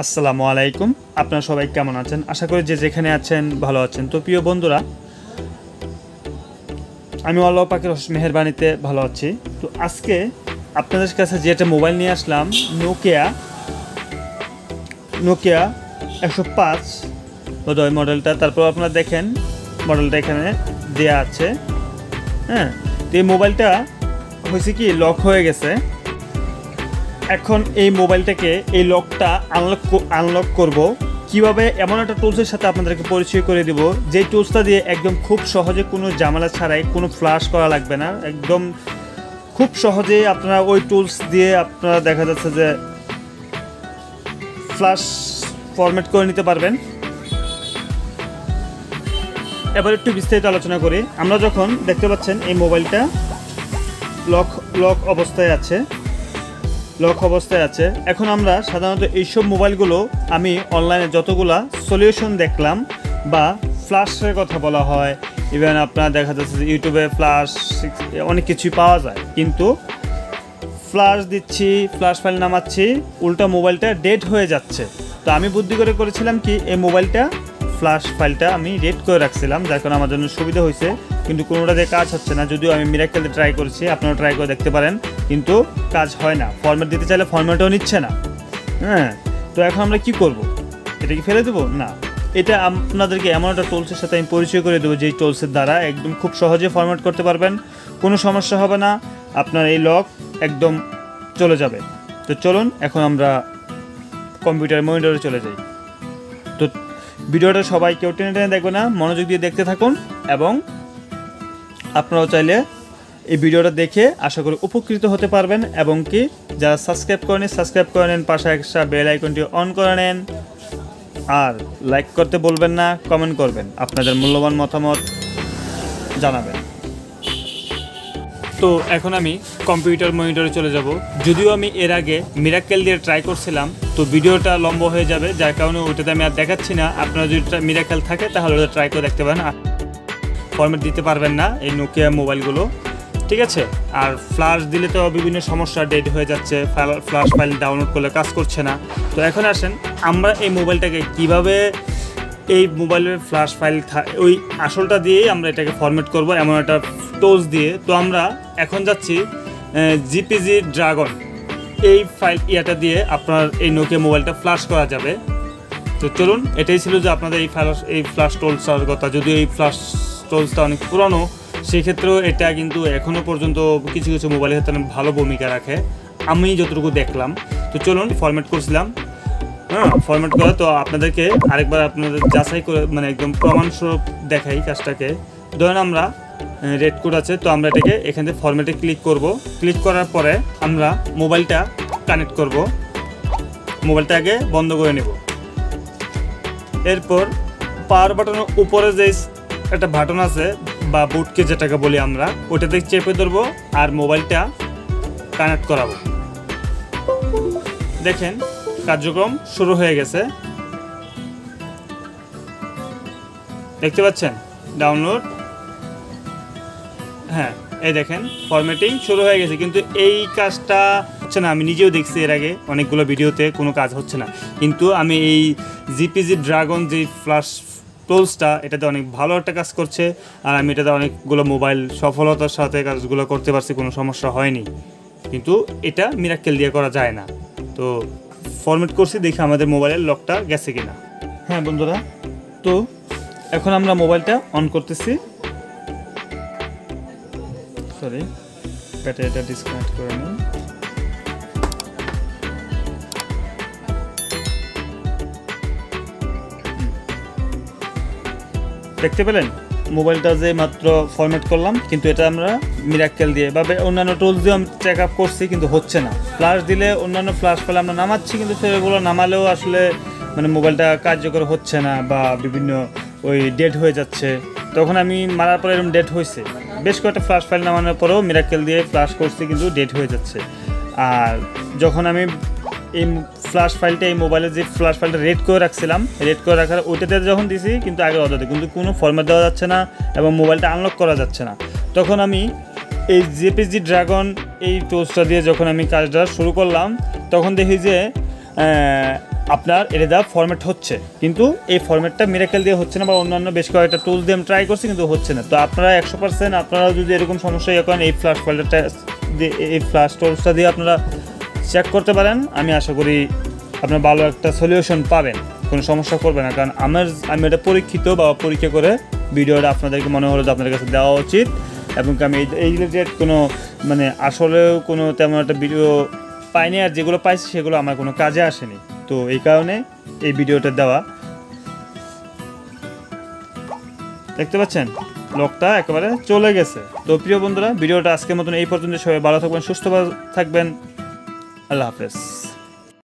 আসসালামু আলাইকুম। আপনারা সবাই কেমন আছেন? আশা করি যে যেখানে আছেন ভালো আছেন। তো প্রিয় বন্ধুরা, আমি আল্লাহ পাকের অশেষ মেহেরবানিতে ভালো আছি। তো আজকে আপনাদের কাছে যে একটা মোবাইল নিয়ে আসলাম, নোকিয়া 105 বোধহয় মডেলটা। তারপর আপনারা দেখেন মডেলটা এখানে দেয়া আছে। হ্যাঁ, তো এই মোবাইলটা হয়েছে কি, লক হয়ে গেছে। এখন এই মোবাইলটাকে এই লকটা আনলক করব কিভাবে, এমন একটা টুলসের সাথে আপনাদেরকে পরিচয় করে দেব, যে টুলসটা দিয়ে একদম খুব সহজে কোনো ঝামেলা ছাড়াই, কোনো ফ্ল্যাশ করা লাগবে না, একদম খুব সহজেই আপনারা ওই টুলস দিয়ে আপনারা দেখা যাচ্ছে যে ফ্ল্যাশ ফরম্যাট করে নিতে পারবেন। এবার একটু বিস্তারিত আলোচনা করি। আমরা যখন দেখতে পাচ্ছেন এই মোবাইলটা লক অবস্থায় আছে। এখন আমরা সাধারণত এইসব মোবাইলগুলো আমি অনলাইনে যতগুলা সলিউশন দেখলাম, বা ফ্ল্যাশের কথা বলা হয়, ইভেন আপনার দেখা যাচ্ছে যে ইউটিউবে ফ্ল্যাশ অনেক কিছুই পাওয়া যায়, কিন্তু ফ্ল্যাশ দিচ্ছি, ফ্ল্যাশ ফাইল নামাচ্ছি, উল্টা মোবাইলটা ডেড হয়ে যাচ্ছে। তো আমি বুদ্ধি করেছিলাম কি, এই মোবাইলটা ফ্ল্যাশ ফাইলটা আমি রেড করে রাখছিলাম, যার কারণে আমার জন্য সুবিধা হয়েছে, কিন্তু কোনোটা দিয়ে কাজ হচ্ছে না। যদিও আমি মিরাক্কেলে ট্রাই করেছি, আপনারা ট্রাই করে দেখতে পারেন, কিন্তু কাজ হয় না। ফরম্যাট দিতে চাইলে ফরম্যাটও নিচ্ছে না। হ্যাঁ, তো এখন আমরা কি করব? এটা কি ফেলে দেবো? না, এটা আপনাদেরকে এমন একটা টুলসের সাথে আমি পরিচয় করে দেবো, যেই টুলসের দ্বারা একদম খুব সহজে ফরম্যাট করতে পারবেন, কোনো সমস্যা হবে না, আপনার এই লক একদম চলে যাবে। তো চলুন এখন আমরা কম্পিউটার মনিটরে চলে যাই। তো ভিডিওটা সবাই কেউ টেনে দেখবে না, মনোযোগ দিয়ে দেখতে থাকুন, এবং আপনারাও চাইলে এই ভিডিওটা দেখে আশা করি উপকৃত হতে পারবেন, এবং কি যারা সাবস্ক্রাইব করে নেন, পাশে একটা বেল আইকনটি অন করে নেন, আর লাইক করতে বলবেন না, কমেন্ট করবেন, আপনাদের মূল্যবান মতামত জানাবেন। তো এখন আমি কম্পিউটার মনিটরে চলে যাব। যদিও আমি এর আগে মিরাক্কেল দিয়ে ট্রাই করছিলাম, তো ভিডিওটা লম্বা হয়ে যাবে, যার কারণে ওইটাতে আমি আর দেখাচ্ছি না। আপনারা যদি মিরাক্কেল থাকে তাহলে ওটা ট্রাই করে দেখতে পারেন। ফরম্যাট দিতে পারবেন না এই নোকিয়া মোবাইলগুলো, ঠিক আছে? আর ফ্ল্যাশ দিলে তো বিভিন্ন সমস্যা, ডেড হয়ে যাচ্ছে, ফ্ল্যাশ ফাইল ডাউনলোড করলে কাজ করছে না। তো এখন আসেন আমরা এই মোবাইলটাকে কিভাবে, এই মোবাইলের ফ্ল্যাশ ফাইল ওই আসলটা দিয়েই আমরা এটাকে ফরম্যাট করব, এমন একটা টুলস দিয়ে। তো আমরা এখন যাচ্ছি জিপিজি ড্রাগন, এই ফাইল দিয়ে আপনার এই নোকিয়া মোবাইলটা ফ্ল্যাশ করা যাবে। তো চলুন, এটাই ছিল যে আপনাদের এই ফ্ল্যাশ টুলসটার কথা। যদিও এই ফ্ল্যাশ টুলসটা অনেক পুরনো, সেই ক্ষেত্রেও এটা কিন্তু এখনও পর্যন্ত কিছু কিছু মোবাইলের ক্ষেত্রে ভালো ভূমিকা রাখে, আমি যতটুকু দেখলাম। তো চলুন, ফরম্যাট করছিলাম। হ্যাঁ, ফরম্যাট করা তো আপনাদেরকে আরেকবার আপনাদের যাচাই করে, মানে একদম প্রমাণস্বরূপ দেখাই কাজটাকে। ধরেন আমরা রেড কোড আছে, তো আমরা এটাকে এখান থেকে ফরম্যাটে ক্লিক করব। ক্লিক করার পরে আমরা মোবাইলটা কানেক্ট করব, মোবাইলটা আগে বন্ধ করে নেব। এরপর পাওয়ার বাটনের উপরে যে একটা বাটন আছে, বা বুটকে যেটাকে বলি আমরা, ওটাতে চেপে ধরবো আর মোবাইলটা কানেক্ট করাবো। দেখেন কার্যক্রম শুরু হয়ে গেছে, দেখতে পাচ্ছেন ডাউনলোড। হ্যাঁ, এই দেখেন ফরম্যাটিং শুরু হয়ে গেছে, কিন্তু এই কাজটা হচ্ছে না। আমি নিজেও দেখছি এর আগে অনেকগুলো ভিডিওতে, কোনো কাজ হচ্ছে না। কিন্তু আমি এই জিপিজি ড্রাগন যে ফ্ল্যাশ টুলসটা, এটাতে অনেক ভালো একটা কাজ করছে, আর আমি এটাতে অনেকগুলো মোবাইল সফলতার সাথে কাজগুলো করতে পারছি, কোনো সমস্যা হয়নি। কিন্তু এটা মিরাক্কেল দিয়ে করা যায় না। তো ফরম্যাট করছি, দেখি আমাদের মোবাইলের লকটা গেছে কিনা। হ্যাঁ বন্ধুরা, তো এখন আমরা মোবাইলটা অন করতেছি। সরি, ব্যাটারিটা ডিসকানেক্ট করে নিই। দেখতে পেলেন মোবাইলটা যে মাত্র ফরম্যাট করলাম, কিন্তু এটা আমরা মিরাক্কেল দিয়ে বা অন্যান্য টুলস দিয়ে আমি চেক আপ করছি, কিন্তু হচ্ছে না। ফ্ল্যাশ দিলে অন্যান্য ফ্ল্যাশ ফাইল আমরা নামাচ্ছি, কিন্তু সেগুলো নামালেও আসলে মানে মোবাইলটা কার্যকর হচ্ছে না, বা বিভিন্ন ওই ডেড হয়ে যাচ্ছে। তখন আমি মারার পরে এরকম ডেড হয়েছে, বেশ কয়েকটা ফ্ল্যাশ ফাইল নামানোর পরেও মিরাক্কেল দিয়ে ফ্ল্যাশ করছি, কিন্তু ডেড হয়ে যাচ্ছে। আর যখন আমি এই ফ্ল্যাশ ফাইলটা, এই মোবাইলে যে ফ্ল্যাশ ফাইলটা রেড করে রাখছিলাম, রেড করে রাখার ওইটাতে যখন দিছি, কিন্তু আগে অর্ডারে কিন্তু কোনো ফরম্যাট দেওয়া যাচ্ছে না, এবং মোবাইলটা আনলক করা যাচ্ছে না। তখন আমি এই জিপিজি ড্রাগন এই টুলসটা দিয়ে যখন আমি কাজটা শুরু করলাম, তখন দেখি যে আপনার এটা দেওয়া ফরম্যাট হচ্ছে, কিন্তু এই ফরম্যাটটা মিরাকেল দিয়ে হচ্ছে না, বা অন্যান্য বেশ কয়েকটা টুল দিয়ে আমি ট্রাই করছি কিন্তু হচ্ছে না। তো আপনারা 100% আপনারা যদি এরকম সমস্যা ইয়ে করেন, এই ফ্ল্যাশ ফাইলটা দিয়ে, এই ফ্ল্যাশ টুলসটা দিয়ে আপনারা চেক করতে পারেন। আমি আশা করি আপনার ভালো একটা সলিউশন পাবেন, কোনো সমস্যা করবে না। কারণ আমি এটা পরীক্ষিত বা পরীক্ষা করে ভিডিওটা আপনাদেরকে মনে হলো যে আপনাদের কাছে দেওয়া উচিত, এবং আমি এই রিলেটেড কোনো মানে আসলেও কোনো তেমন একটা ভিডিও পাইনি, আর যেগুলো পাইছি সেগুলো আমার কোনো কাজে আসেনি। তো এই কারণে এই ভিডিওটা দেওয়া। দেখতে পাচ্ছেন লকটা একেবারে চলে গেছে। তো প্রিয় বন্ধুরা, ভিডিওটা আজকের মতন এই পর্যন্ত। সবাই ভালো থাকবেন, সুস্থ থাকবেন। আল্লাহ হাফেজ।